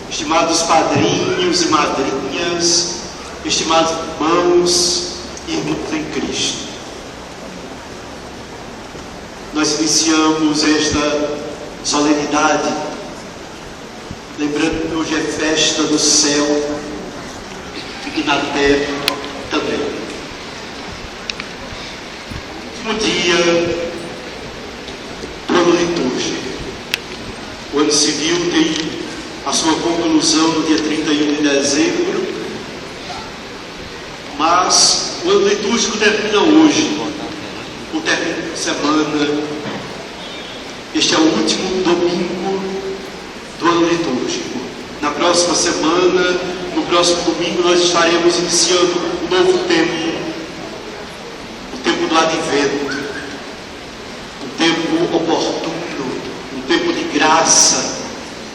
estimados padrinhos e madrinhas, estimados irmãos e irmãs em Cristo. Nós iniciamos esta solenidade lembrando que hoje é festa do céu e na terra também. Um dia do ano litúrgico. O ano civil tem a sua conclusão no dia 31 de dezembro, mas o ano litúrgico termina hoje, o término de semana. Este é o último domingo do ano litúrgico. Na próxima semana, no próximo domingo, nós estaremos iniciando um novo tempo, o tempo do advento, um tempo oportuno, um tempo de graça,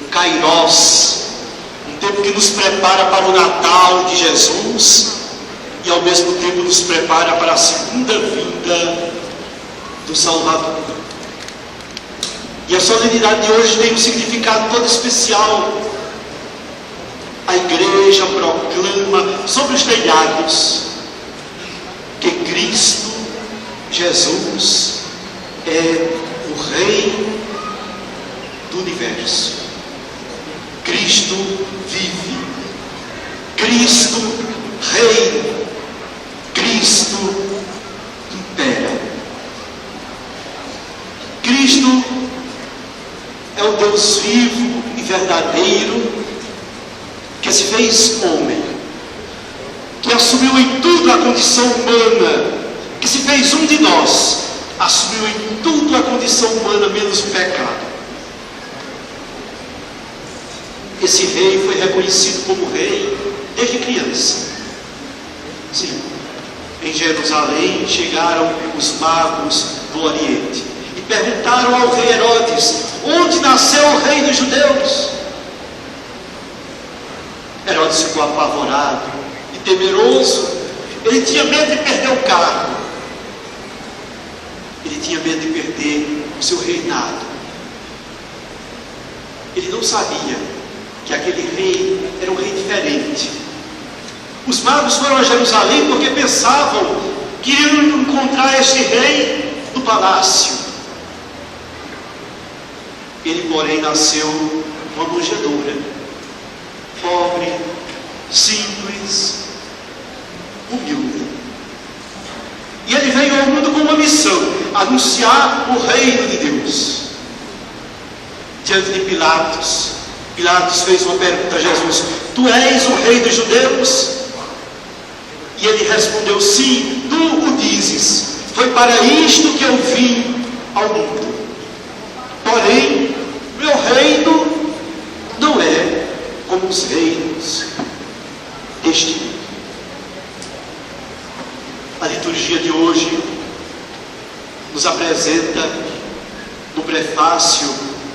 um kairós, um tempo que nos prepara para o Natal de Jesus e ao mesmo tempo nos prepara para a segunda vinda do Salvador. E a solenidade de hoje tem um significado todo especial. A igreja proclama sobre os telhados que Cristo Jesus é o Rei do universo. Cristo vive, Cristo reina, Cristo impera. Cristo é o Deus vivo e verdadeiro que se fez homem, que assumiu em tudo a condição humana, que se fez um de nós, assumiu em tudo a condição humana menos o pecado. Esse rei foi reconhecido como rei desde criança. Sim, em Jerusalém chegaram os magos do Oriente e perguntaram ao rei Herodes: onde nasceu o rei dos judeus? Herodes ficou apavorado e temeroso. Ele tinha medo de perder o cargo, ele tinha medo de perder o seu reinado. Ele não sabia que aquele rei era um rei diferente. Os magos foram a Jerusalém porque pensavam que iriam encontrar este rei no palácio. Ele, porém, nasceu numa manjedoura, pobre, simples, humilde. E ele veio ao mundo com uma missão: anunciar o reino de Deus. Diante de Pilatos, Pilatos fez uma pergunta a Jesus: tu és o rei dos judeus? E ele respondeu: sim, tu o dizes. Foi para isto que eu vim ao mundo. Porém, meu reino não é como os reinos deste mundo. A liturgia de hoje nos apresenta no prefácio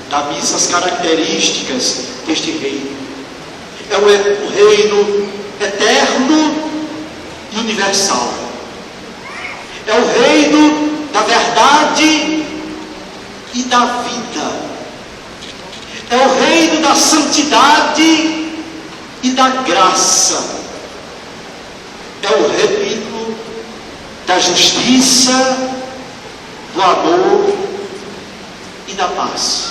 da missa as características deste reino. É o reino eterno e universal. É o reino da verdade e da vida. É o reino da santidade e da graça. É o reino da justiça, do amor e da paz.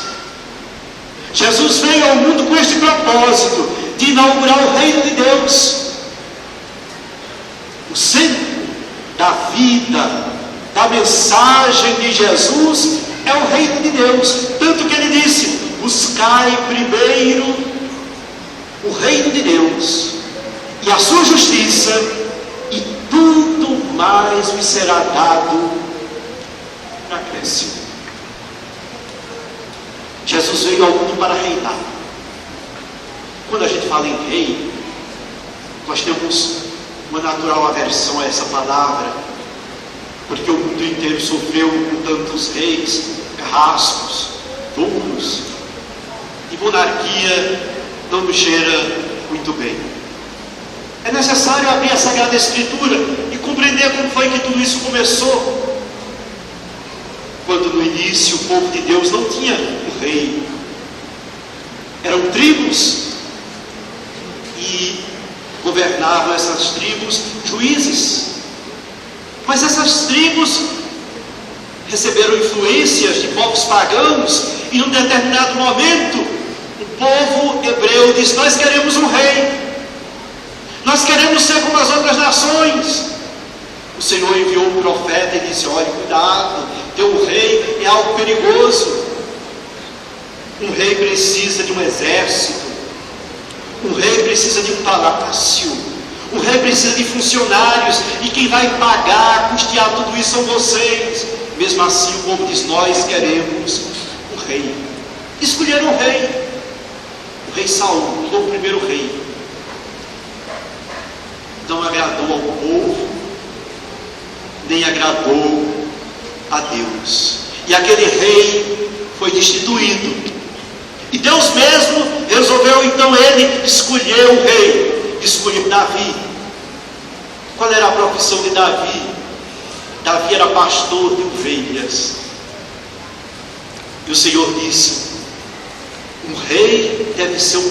Jesus veio ao mundo com este propósito de inaugurar o reino de Deus. O centro da vida, da mensagem de Jesus é o reino de Deus. Tanto que ele disse: buscai primeiro o reino de Deus e a sua justiça, e tudo mais vos será dado na acréscimo. Jesus veio ao mundo para reinar. Quando a gente fala em rei, nós temos uma natural aversão a essa palavra, porque o mundo inteiro sofreu com tantos reis, carrascos, duros, e monarquia não nos cheira muito bem. É necessário abrir a Sagrada Escritura e compreender como foi que tudo isso começou. Quando no início o povo de Deus não tinha um rei, eram tribos governavam essas tribos juízes. Mas essas tribos receberam influências de povos pagãos, e num determinado momento o povo hebreu disse: nós queremos um rei, nós queremos ser como as outras nações. O Senhor enviou um profeta e disse: olhe, cuidado, teu rei é algo perigoso. Um rei precisa de um exército, um rei precisa de um palácio, um rei precisa de funcionários, e quem vai pagar, custear tudo isso são vocês. Mesmo assim o povo diz: nós queremos um rei. Escolheram um rei, o rei Saul, o primeiro rei. Não agradou ao povo, nem agradou a Deus, e aquele rei foi destituído. E Deus mesmo resolveu então ele escolher um rei, escolher Davi. Qual era a profissão de Davi? Davi era pastor de ovelhas. E o Senhor disse: um rei deve ser um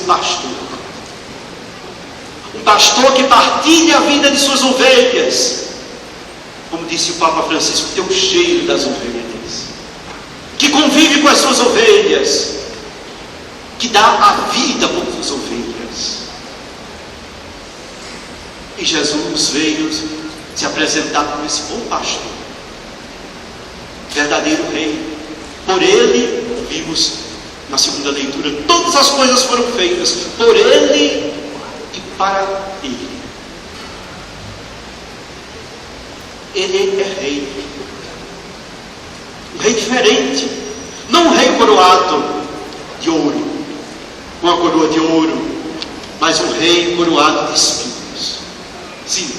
pastor que partilha a vida de suas ovelhas, como disse o Papa Francisco, tem o cheiro das ovelhas, que convive com as suas ovelhas, que dá a vida por suas ovelhas. E Jesus veio se apresentar como esse bom pastor, verdadeiro rei. Por ele, vimos na segunda leitura, todas as coisas foram feitas por ele e para ele. Ele é rei, um rei diferente, não um rei coroado de ouro, com a coroa de ouro, mas um rei coroado de espinhos. Sim,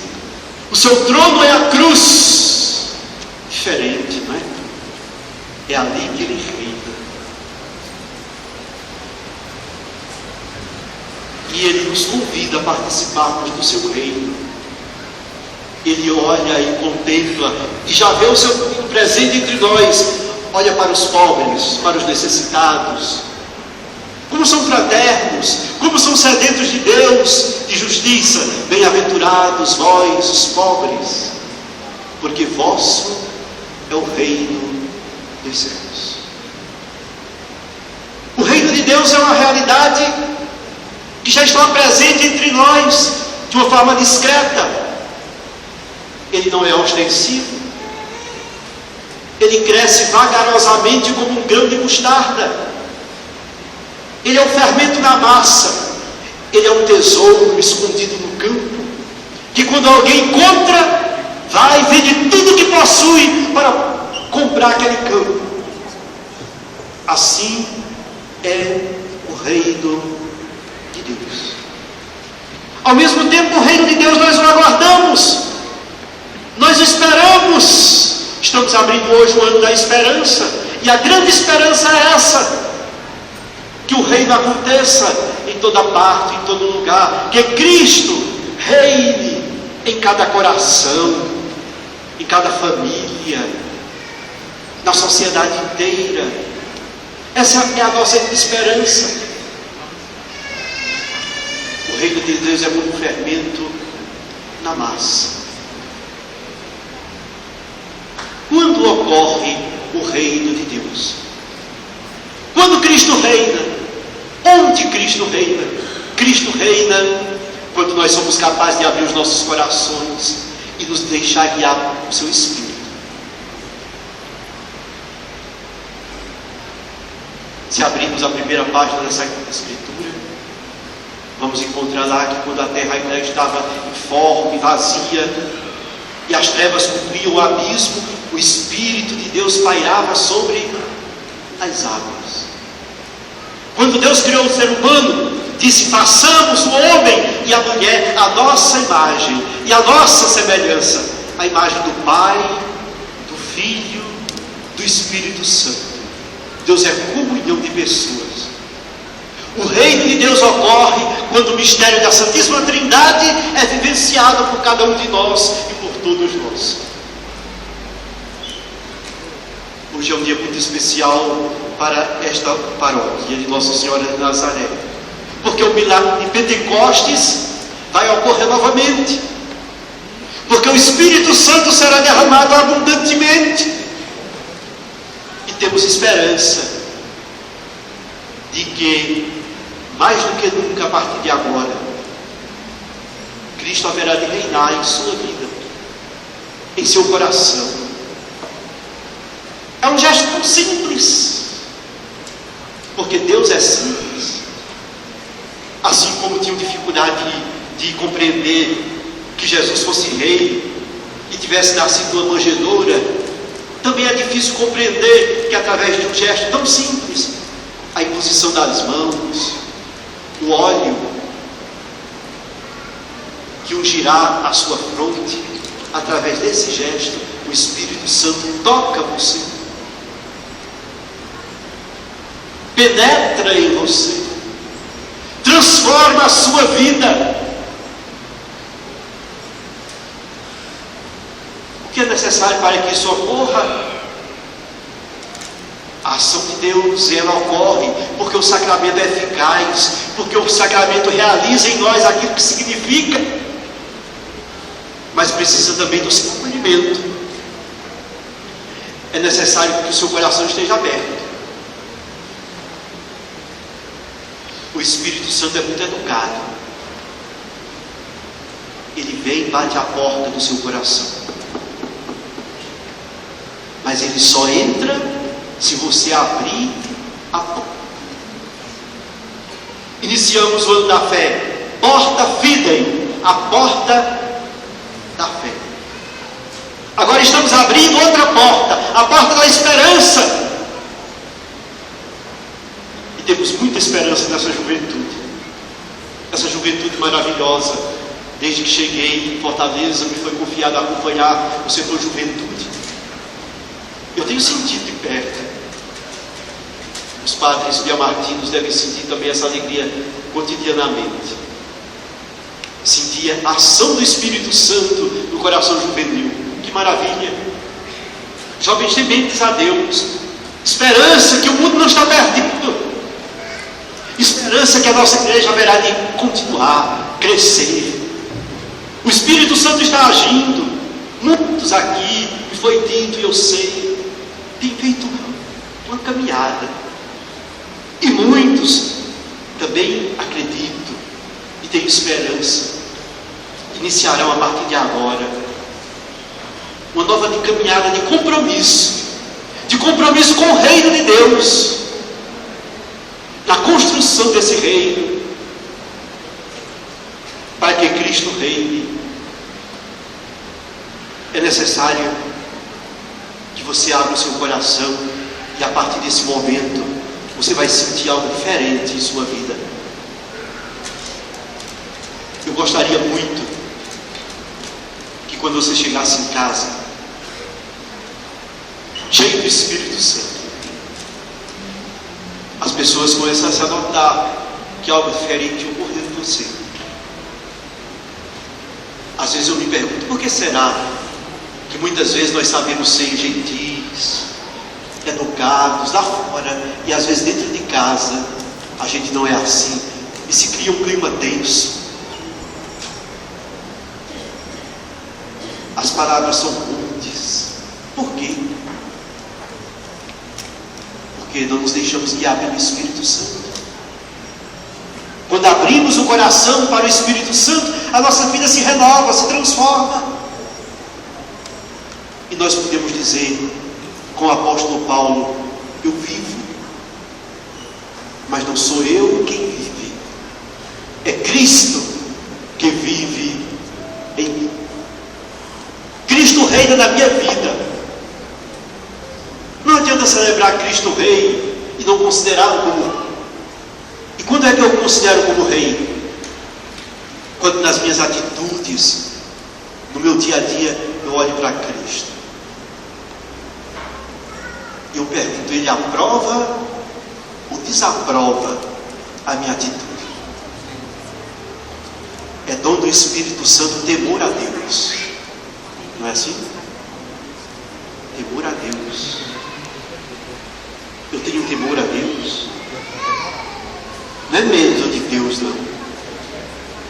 o seu trono é a cruz, diferente, não é? É ali que ele reina. E ele nos convida a participarmos do seu reino. Ele olha e contempla, e já vê o seu presente entre nós. Olha para os pobres, para os necessitados. Como são fraternos, como são sedentos de Deus, de justiça. Bem-aventurados vós, os pobres, porque vosso é o reino dos céus. O reino de Deus é uma realidade que já está presente entre nós de uma forma discreta. Ele não é ostensivo, ele cresce vagarosamente como um grão de mostarda. Ele é o fermento na massa, ele é um tesouro escondido no campo, que quando alguém encontra, vai e vende tudo que possui para comprar aquele campo. Assim é o reino de Deus. Ao mesmo tempo, o reino de Deus nós o aguardamos, nós o esperamos. Estamos abrindo hoje o ano da esperança, e a grande esperança é essa: que o reino aconteça em toda parte, em todo lugar, que Cristo reine em cada coração, em cada família, na sociedade inteira. Essa é a nossa esperança. O reino de Deus é como um fermento na massa. Quando ocorre o reino de Deus? Quando Cristo reina? Onde Cristo reina? Cristo reina quando nós somos capazes de abrir os nossos corações e nos deixar guiar pelo seu Espírito. Se abrirmos a primeira página dessa Escritura, vamos encontrar lá que quando a terra ainda estava informe, vazia, e as trevas cobriam o abismo, o Espírito de Deus pairava sobre as águas. Quando Deus criou o ser humano, disse: façamos o homem e a mulher a nossa imagem e a nossa semelhança, a imagem do Pai, do Filho, do Espírito Santo. Deus é comunhão de pessoas. O reino de Deus ocorre quando o mistério da Santíssima Trindade é vivenciado por cada um de nós e por todos nós. Hoje é um dia muito especial para esta paróquia de Nossa Senhora de Nazaré, porque o milagre de Pentecostes vai ocorrer novamente, porque o Espírito Santo será derramado abundantemente, e temos esperança de que, mais do que nunca, a partir de agora, Cristo haverá de reinar em sua vida, em seu coração. É um gesto tão simples, porque Deus é simples. Assim como tinham dificuldade de compreender que Jesus fosse rei e tivesse nascido numa manjedoura, também é difícil compreender que, através de um gesto tão simples, a imposição das mãos, o óleo que ungirá a sua fronte, através desse gesto, o Espírito Santo toca você, penetra em você, transforma a sua vida. O que é necessário para que isso ocorra? A ação de Deus, ela ocorre porque o sacramento é eficaz, porque o sacramento realiza em nós aquilo que significa, mas precisa também do seu acolhimento. É necessário que o seu coração esteja aberto. O Espírito Santo é muito educado. Ele vem e bate à porta do seu coração, mas ele só entra se você abrir a porta. Iniciamos o ano da fé, porta fidei, a porta da fé. Agora estamos abrindo outra porta, a porta da esperança. E temos muita esperança nessa juventude, essa juventude maravilhosa. Desde que cheguei em Fortaleza, me foi confiado a acompanhar o setor juventude. Eu tenho sentido de perto. Os padres biamartinos devem sentir também essa alegria cotidianamente. Sentir a ação do Espírito Santo no coração juvenil. Que maravilha! Jovens tementes a Deus, esperança que o mundo não está perdido, esperança que a nossa igreja haverá de continuar, crescer. O Espírito Santo está agindo. Muitos aqui, me foi dito e eu sei, têm feito uma caminhada, e muitos também acredito e tenho esperança, iniciarão a partir de agora uma nova caminhada de compromisso com o reino de Deus, na construção desse reino, para que Cristo reine. É necessário que você abra o seu coração, e a partir desse momento você vai sentir algo diferente em sua vida. Eu gostaria muito que, quando você chegasse em casa, cheio do Espírito Santo, as pessoas começassem a notar que algo diferente ocorreu em você. Às vezes eu me pergunto, por que será que muitas vezes nós sabemos ser gentis, educados lá fora, e às vezes dentro de casa a gente não é assim, e se cria um clima tenso? As palavras são rudes. Por quê? Porque não nos deixamos guiar pelo Espírito Santo. Quando abrimos o coração para o Espírito Santo, a nossa vida se renova, se transforma. E nós podemos dizer, com o apóstolo Paulo, eu vivo, mas não sou eu quem vive, é Cristo que vive em mim. Cristo reina na minha vida. Não adianta celebrar Cristo Rei e não considerá-lo como Rei. E quando é que eu considero como Rei? Quando nas minhas atitudes, no meu dia a dia, eu olho para Cristo. E eu pergunto, Ele aprova ou desaprova a minha atitude? É dom do Espírito Santo temor a Deus. Não é assim? Temor a Deus. Eu tenho temor a Deus. Não é medo de Deus, não.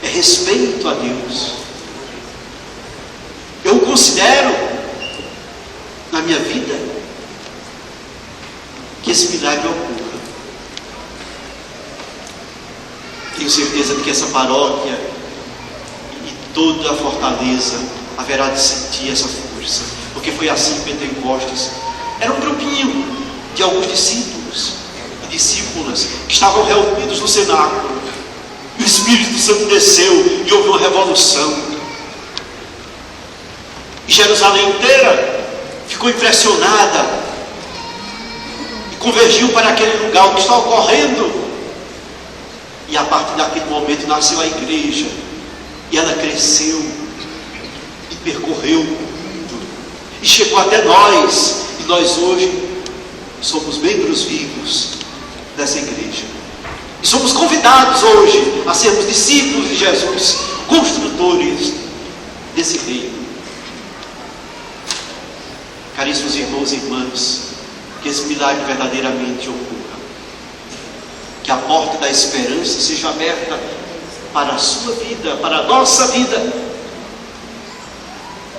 É respeito a Deus. Eu considero na minha vida que esse milagre ocorra. Tenho certeza de que essa paróquia e toda a Fortaleza haverá de sentir essa força, porque foi assim em Pentecostes. Era um grupinho de alguns discípulos e discípulas que estavam reunidos no cenáculo. O Espírito Santo desceu e houve uma revolução. E Jerusalém inteira ficou impressionada e convergiu para aquele lugar, o que está ocorrendo. E a partir daquele momento nasceu a igreja, e ela cresceu e percorreu o mundo e chegou até nós, e nós hoje somos membros vivos dessa igreja, e somos convidados hoje a sermos discípulos de Jesus, construtores desse reino. Caríssimos irmãos e irmãs, que esse milagre verdadeiramente ocorra, que a porta da esperança seja aberta para a sua vida, para a nossa vida.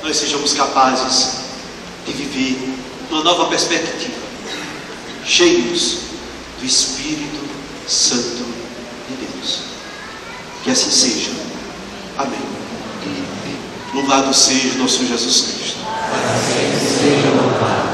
Nós sejamos capazes de viver uma nova perspectiva, cheios do Espírito Santo de Deus. Que assim seja. Amém. Louvado seja nosso Jesus Cristo. Para sempre seja louvado.